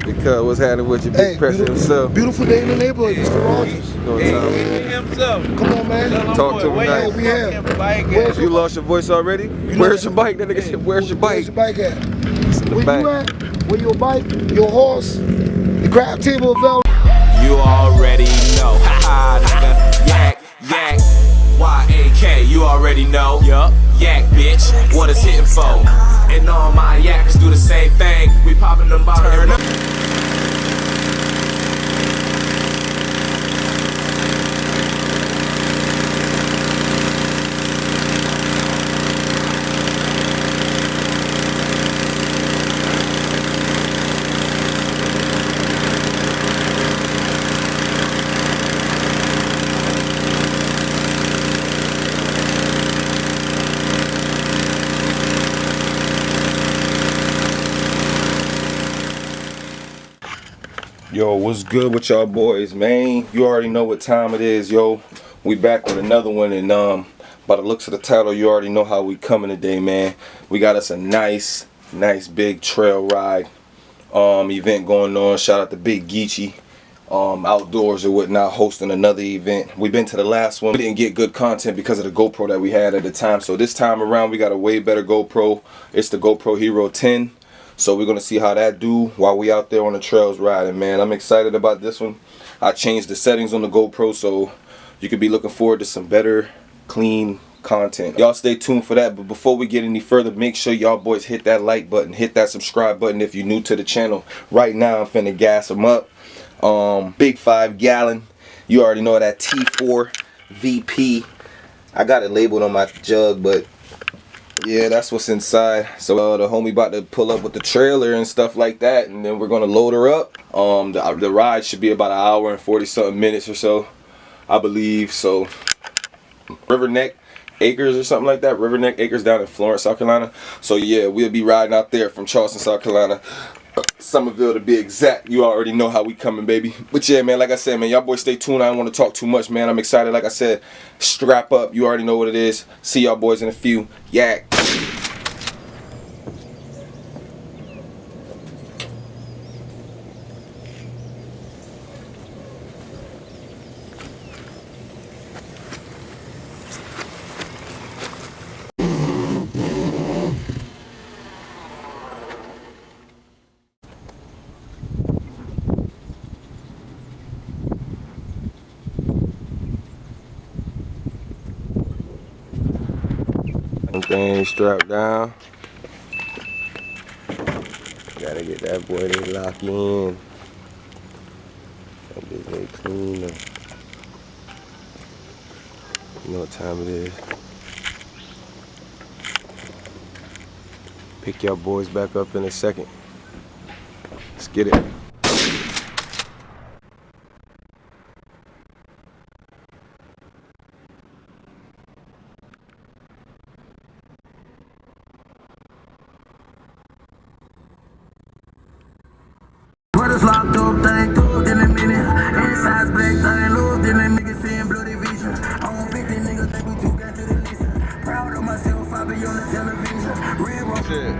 Because what's happening with your big pressure himself? Beautiful day in the neighborhood, Mr. Rogers. Himself. Come on, man. Talk to me now. We have. You lost your voice already? Where's your bike? That nigga said, where's your bike? Where's your bike at? Where you at? Where your bike? Your horse? The crab table available? You already know. Ha nigga. Yak, yak. Y-A-K. You already know. Yup. Yak, bitch. What is hitting for? And all my yaks do the same thing. We popping them bottles. Yo, what's good with y'all boys, man? You already know what time it is, yo. We back with another one, and by the looks of the title, you already know how we coming today, man. We got us a nice big trail ride event going on. Shout out to Big Geechie Outdoors or whatnot, hosting another event. We've been to the last one. We didn't get good content because of the GoPro that we had at the time. So this time around, we got a way better GoPro. It's the GoPro Hero 10. So we're gonna see how that do while we out there on the trails riding, man. I'm excited about this one. I changed the settings on the GoPro, so you could be looking forward to some better, clean content. Y'all stay tuned for that. But before we get any further, make sure y'all boys hit that like button, hit that subscribe button if you're new to the channel. Right now, I'm finna gas them up. Big 5 gallon. You already know that T4 VP. I got it labeled on my jug, but yeah, that's what's inside. So the homie about to pull up with the trailer and stuff like that, and then we're gonna load her up. The ride should be about an hour and 40 something minutes or so, I believe. So River Neck Acres or something like that. River Neck Acres down in Florence, South Carolina. So yeah, we'll be riding out there from Charleston, South Carolina, Somerville to be exact. You already know how we coming, baby. But yeah, man, like I said, man, y'all boys stay tuned. I don't want to talk too much, man. I'm excited. Like I said, strap up. You already know what it is. See y'all boys in a few. Yak. Thing strapped down. Gotta get that boy to lock in. That bitch ain't clean up. You know what time it is. Pick y'all boys back up in a second. Let's get it. Locked up, thing cooked in a minute. Inside's black, thing looked in a nigga seeing bloody vision. I don't think these niggas think we too got to the listen. Proud of myself, I be on the television. Red shit.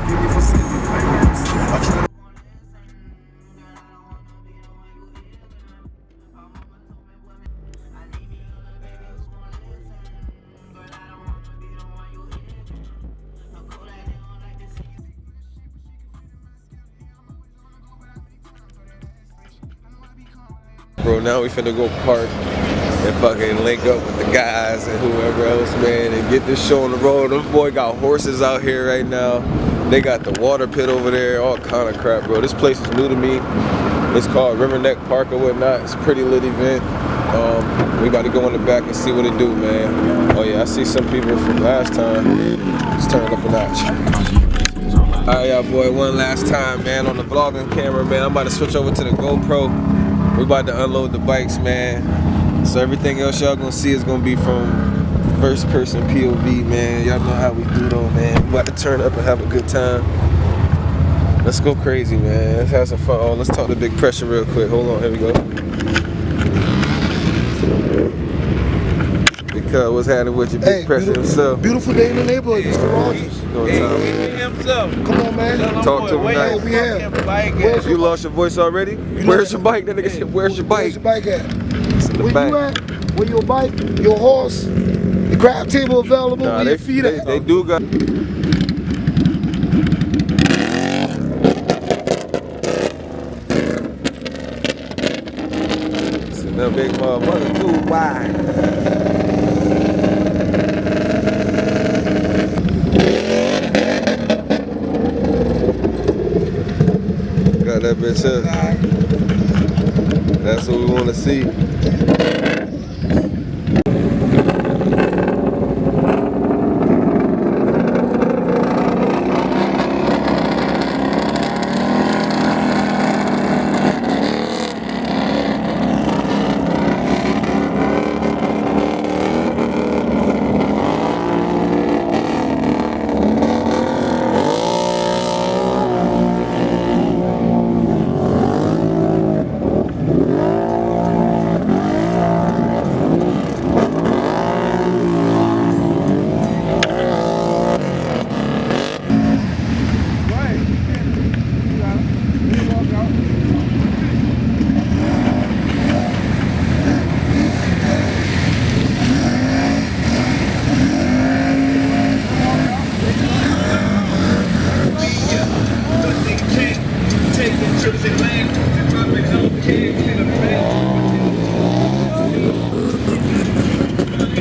Give me for bro. Now we finna go park and fucking link up with the guys and whoever else, man, and get this show on the road. Them boy got horses out here right now. They got the water pit over there, all kind of crap, bro. This place is new to me. It's called River Neck Park or whatnot. It's a pretty lit event. We about to go in the back and see what it do, man. Oh yeah, I see some people from last time. Let's turn it up a notch. Alright, y'all boy, one last time, man, on the vlogging camera, man. I'm about to switch over to the GoPro. We about to unload the bikes, man. So everything else y'all gonna see is gonna be from first person POV, man. Y'all know how we do though, man. We about to turn up and have a good time. Let's go crazy, man. Let's have some fun. Oh, let's talk to Big Pressure real quick. Hold on, here we go. Because what's happening with you, Big Pressure himself? Beautiful day in the neighborhood, Mr. Rogers. Come on, man. Talk to him now. We have. You lost your voice already? Where's your bike? That nigga said, where's your bike? Where's your bike at? Where you at? Where your bike, your horse, the crab table available, nah, where your feet at? They do got... That big motherfucker too wide. Got that bitch up. That's what we want to see.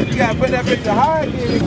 You gotta put that bitch to high again.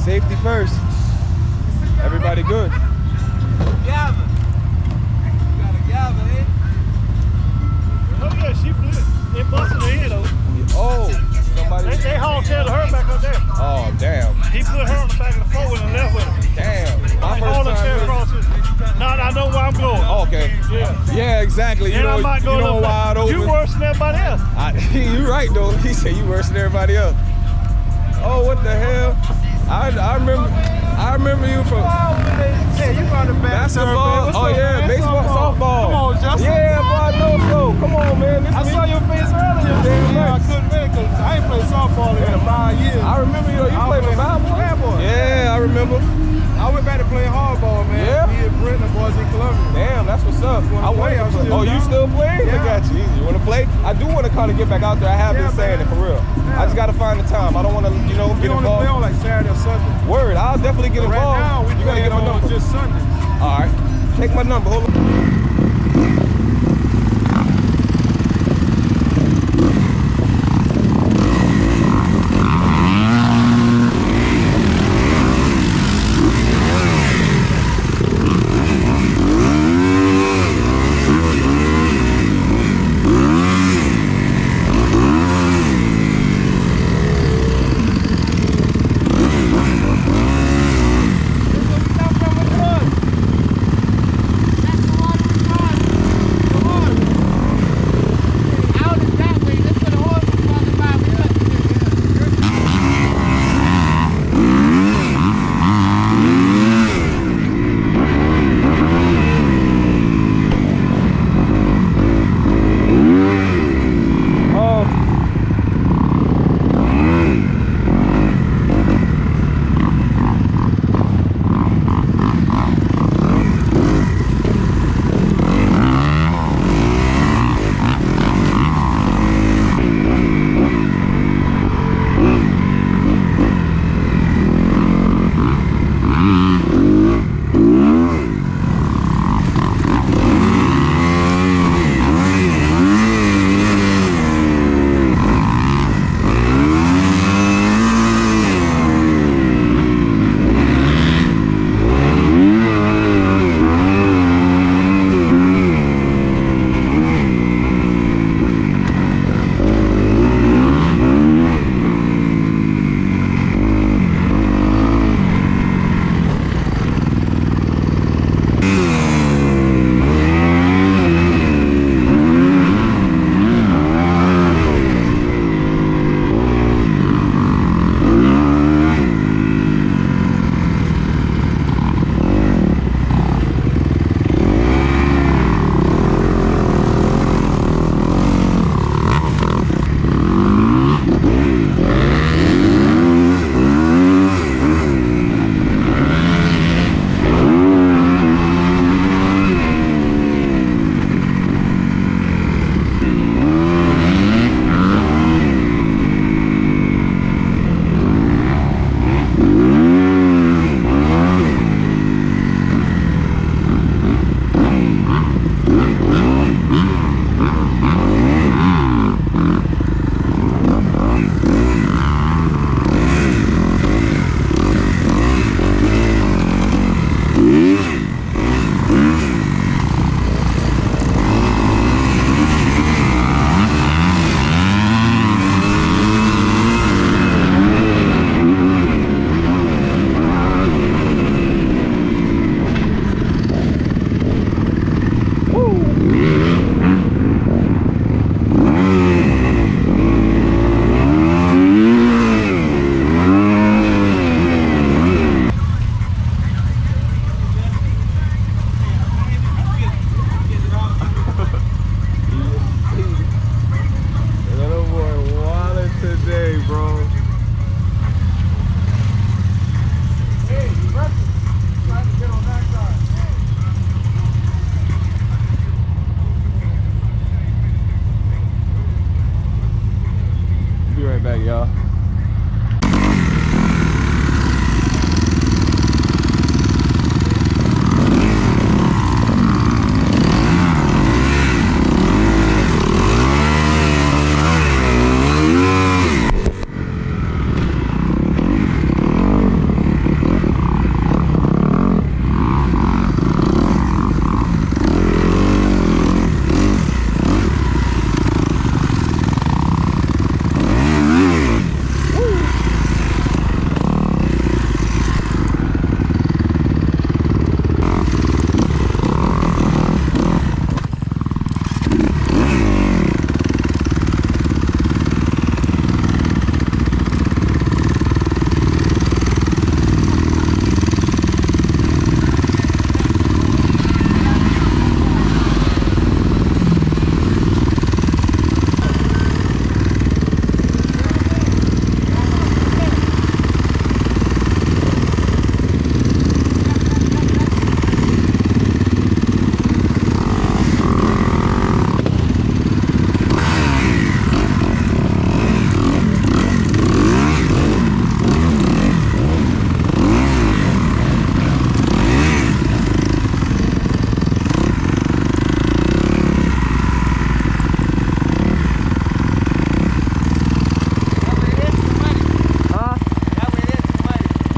Safety first. Everybody good? Gather. You gotta gather, eh? Oh yeah, she flipped. They busted her head though. Oh, somebody. They hauled her back up there. Oh, damn. He put her on the back of the four-wheel and left with her. Damn. My They first hauled her time. across it. Now I know where I'm going. Oh, okay. Yeah. Yeah, exactly. You And know, I might go you a know little wide back. open. You worse than everybody else. You right though. He said you worse than everybody else. Oh, what the hell? I remember you from Yeah, you got the basketball. Oh yeah, baseball, softball. Come on, Justin. Yeah, boy, I know so. Come on, man. This I me. saw your face earlier. Damn Yeah, I right. couldn't make it 'cause I ain't played softball in a mile years. I remember you. You played for Bad Boys? Bad Boys. Yeah, I remember. I went back to playing hardball, man. Yeah? Me and Brent, the boys in Columbia. Damn, that's what's up. wanna I wanted play? to I'm play. still Oh, you down. still playing? Look Yeah. at you. You want to play? I do want to kind of get back out there. I have been Yeah, saying man. it for real. Yeah. I just got to find the time. I don't want to, get We only play involved. on like Saturday or Sunday. Word, I'll definitely get involved. Right now, we you gotta playing get my on number. just Sundays. All right, take my number. Hold on.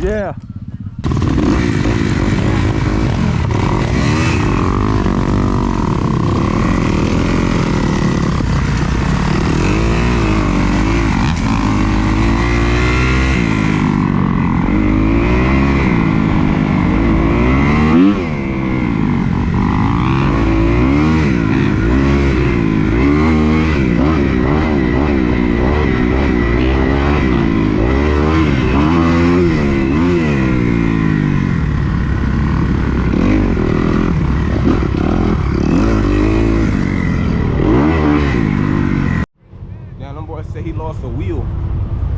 Yeah. Yeah, them boys said he lost a wheel.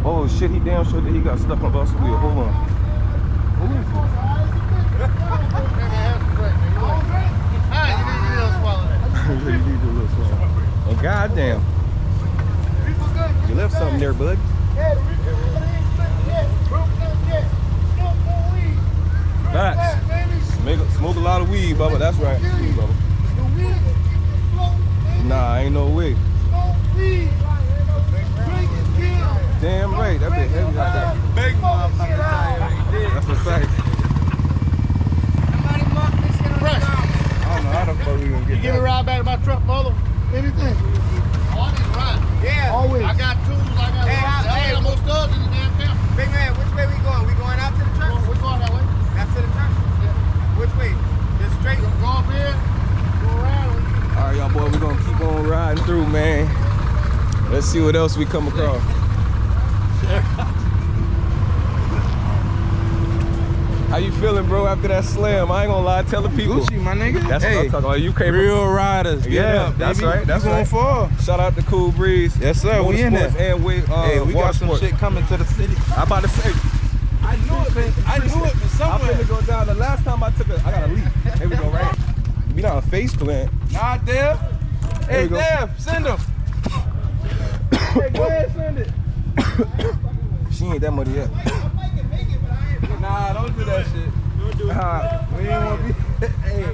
Oh shit, he damn sure that he got stuck on lost a wheel. Hold on. Who is it? You need to do a little swallow. Oh goddamn. You left something there, bud. Facts. Smoke a lot of weed, Bubba. That's right. Weed, Bubba. Nah, ain't no way. Damn right, that bit heavy like that. Big motherfucker tire. That's a fact. I don't know how the fuck we gonna get You give me a ride back to my truck, mother? Anything. Oh, I need to ride. Yeah. Always. I got tools, I got hey, I'm most studs in the damn camp. Big man, which way we going? We going out to the church? We're going that way. Out to the church? Yeah. Which way? Just straight? Go up here, go around. Alright, y'all boy, we're gonna keep on riding through, man. Let's see what else we come across. How you feeling, bro, after that slam? I ain't gonna lie, tell the people. Gucci, my nigga. That's what I'm talking about. You came Real riders. Get yeah, up, that's baby. right. That's going right. far. Shout out to Cool Breeze. Yes, sir. We in there. And with Hey, we got some Water shit coming to the city. I'm about to say. I knew it, man. I knew it for I'm somewhere. finna go down. The last time I took a, I got a leap. Here we go, right? We not a face plant. Nah, Dev. Hey, we go. Dev, send him. Hey, go ahead, send it. She ain't that muddy yet. Nah, don't do that shit. Don't do it. We ain't want to be. Hey.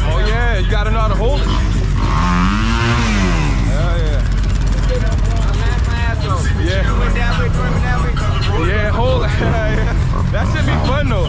Oh yeah, you gotta know how to hold it. Yeah, hold it. That should be fun though.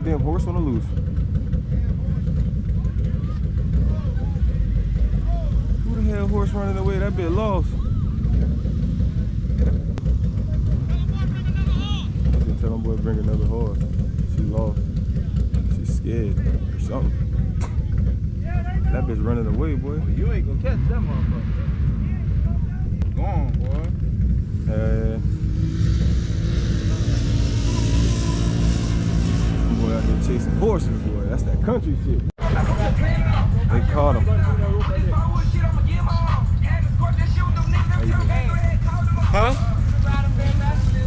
goddamn horse on the loose. Who the hell horse running away? That bit lost. I should tell them boy bring another horse. She lost. She's scared or something. That bitch running away, boy. You ain't gonna catch that motherfucker. Gone, boy. Boy out here chasing horses, boy. That's that country shit. They caught him. Huh?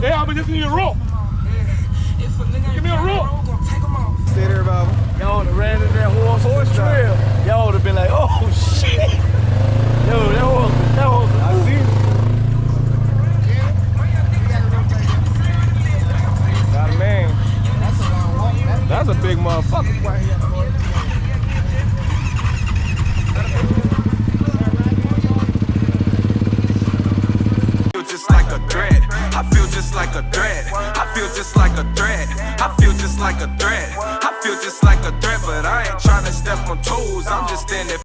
Hey, I'll be just need a rope. Give me a rope. Stay there, Bob. Y'all would have ran in that horse trail. Y'all would have been like, oh shit. Yo, that horse. I seen it. Got a man. That's a big motherfucker. Just like a thread. I feel just like a thread. I feel just like a thread. I feel just like a thread. I feel just like a thread, but I ain't trying to step on toes. I'm just standing